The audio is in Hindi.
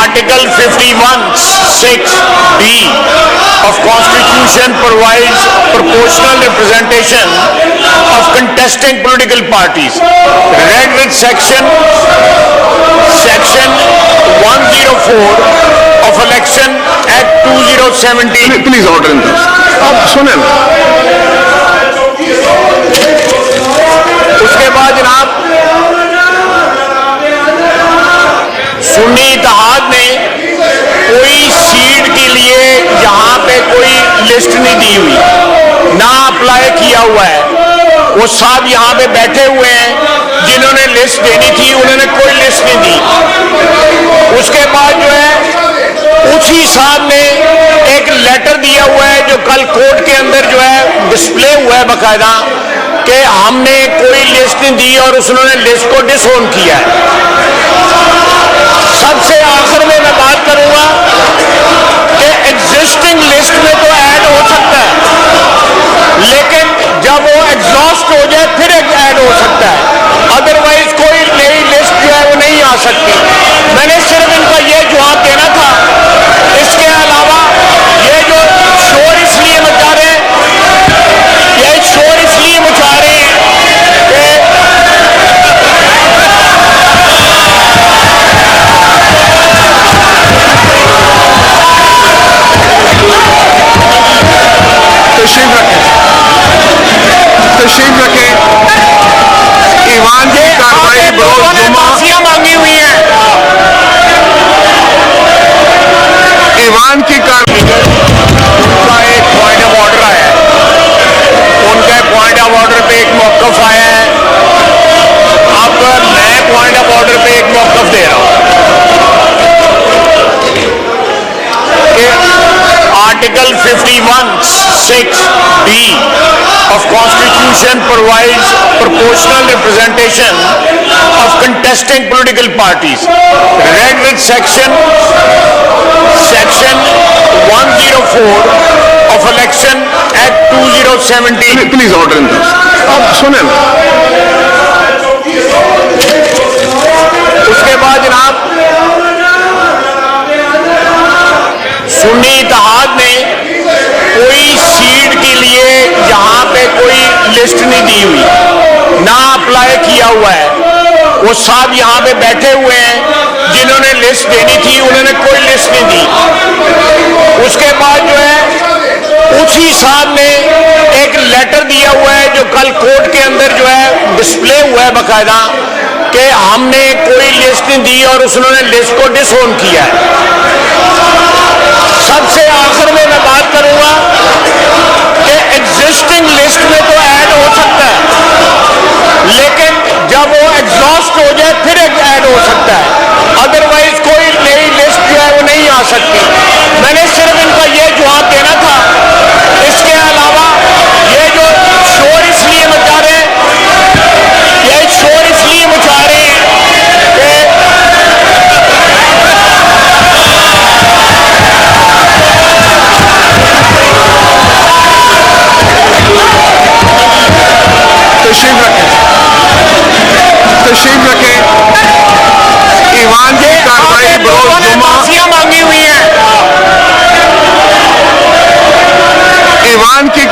Article 51(6)(d) of Constitution provides proportional representation of contesting political parties. Read with Section 104 of Election Act 2017. Please order in दस। आप सुने ना, उसके बाद जनाब सुन्नी इत्तेहाद ने कोई सीट के लिए यहाँ पे कोई लिस्ट नहीं दी हुई, ना अप्लाई किया हुआ है। वो साहब यहाँ पे बैठे हुए हैं, जिन्होंने लिस्ट देनी थी उन्होंने कोई लिस्ट नहीं दी। उसके बाद जो है उसी साहब ने एक लेटर दिया हुआ है जो कल कोर्ट के अंदर जो है डिस्प्ले हुआ है बाकायदा, कि हमने कोई लिस्ट नहीं दी और उन्होंने लिस्ट को डिसोन किया है। सबसे आखिर में मैं बात करूंगा कि एग्जिस्टिंग लिस्ट में तो ऐड हो सकता है, लेकिन जब वो एग्जॉस्ट हो जाए फिर ऐड हो सकता है, अदरवाइज कोई नई लिस्ट जो है वो नहीं आ सकती। मैंने सिर्फ इनका ये जवाब देना था। इसके अलावा ये जो शोर इसलिए मचा रहे हैं, ये शोर इसलिए मचा रहे हैं कि तशरीफ रखें, तशरीफ रखें। ईवान की कार्रवाई बरोज जुमा मांगी हुई है। ईवान की कार्रवाई का एक पॉइंट ऑफ ऑर्डर आया है, उनके पॉइंट ऑफ ऑर्डर पे एक मौकफ आया है। अब मैं पॉइंट ऑफ ऑर्डर पे एक मौकफ दे रहा हूं कि article 51(6)(d) of Constitution provides proportional representation of contesting political parties. Read with Section 104 of Election Act 2017. Please order in दस। आप सुने ना, उसके बाद जनाब सुन्नी इत्तेहाद ने कोई सीट के लिए यहाँ पे कोई लिस्ट नहीं दी हुई, ना अप्लाई किया हुआ है। वो साहब यहाँ पे बैठे हुए हैं, जिन्होंने लिस्ट देनी थी उन्होंने कोई लिस्ट नहीं दी। उसके बाद जो है उसी साहब ने एक लेटर दिया हुआ है जो कल कोर्ट के अंदर जो है डिस्प्ले हुआ है बाकायदा, कि हमने कोई लिस्ट नहीं दी और उन्होंने लिस्ट को डिसोन किया है। सबसे आखिर में मैं बात करूंगा कि एग्जिस्टिंग लिस्ट में तो ऐड हो सकता है, लेकिन जब वो एग्जॉस्ट हो जाए फिर ऐड हो सकता है, अदरवाइज कोई नई लिस्ट जो है वो नहीं आ सकती। मैंने सिर्फ इनका ये जवाब देना था। इसके अलावा ये जो शोर इसलिए मचा रहे हैं, ये शोर इसलिए मचा रहे हैं कि तशरीफ रखें, तशरीफ रखें। ईवान की कार्रवाई बरोज जुमा मांगी हुई है। ईवान की